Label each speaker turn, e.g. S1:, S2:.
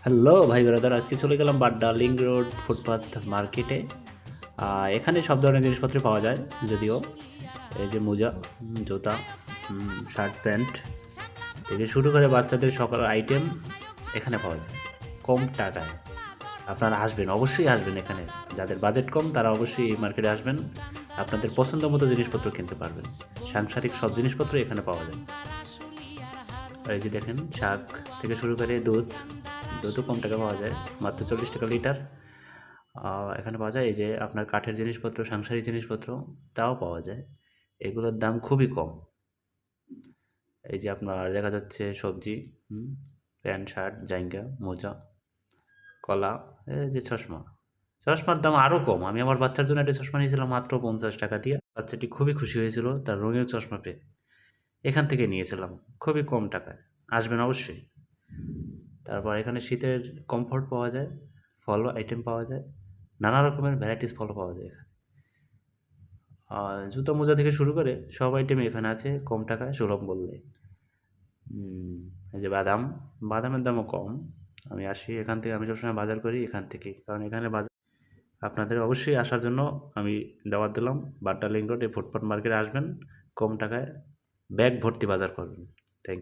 S1: Hello ভাই brother, আজকে চলে গেলাম বাড্ডা লিংক রোড ফুটপাথ মার্কেটে। এখানে সব ধরনের জিনিসপত্র পাওয়া যায়। যদিও এই যে মোজা, জুতা, শার্ট প্যান্ট থেকে শুরু করে বাচ্চাদের সকল আইটেম এখানে পাওয়া যায় কম টাকায়। আপনারা আসবেন, অবশ্যই আসবেন এখানে। যাদের বাজেট কম তারা অবশ্যই এই মার্কেটে আসবেন, আপনাদের পছন্দ মতো জিনিসপত্র কিনতে পারবেন। সাংসারিক সব জিনিসপত্র এখানে পাওয়া যায়। আর এই যে দেখেন, শাক থেকে শুরু করে দুধ, দুধও কম টাকা পাওয়া যায়, মাত্র 40 টাকা লিটার। এখানে পাওয়া যায় এই যে আপনার কাঠের জিনিসপত্র, সাংসারিক জিনিসপত্র, তাও পাওয়া যায়। এগুলোর দাম খুবই কম। এই যে আপনার দেখা যাচ্ছে সবজি, প্যান্ট, শার্ট, জাইঙ্গা, মোজা, কলা, এই যে চশমা। চশমার দাম আরও কম। আমি আমার বাচ্চার জন্য একটা চশমা নিয়েছিলাম মাত্র 50 টাকা দিয়ে। বাচ্চাটি খুবই খুশি হয়েছিল তার রঙিন চশমা পেয়ে। এখান থেকে নিয়েছিলাম খুবই কম টাকায়। আসবেন অবশ্যই। তারপর এখানে শীতের কমফোর্ট পাওয়া যায়, ফলও আইটেম পাওয়া যায়, নানা রকমের ভ্যারাইটিস ফলও পাওয়া যায় এখানে। জুতা মোজা থেকে শুরু করে সব আইটেমই এখানে আছে কম টাকায়, সুলভ মূল্যে। এই যে বাদাম, বাদামের দামও কম। আমি আসি এখান থেকে, আমি সবসময় বাজার করি এখান থেকেই। কারণ এখানে বাজার আপনাদের অবশ্যই আসার জন্য আমি দাওয়াত দিলাম। বাড্ডা লিংক রোড এই ফুটপাথ মার্কেটে আসবেন, কম টাকায় ব্যাগ ভর্তি বাজার করবেন।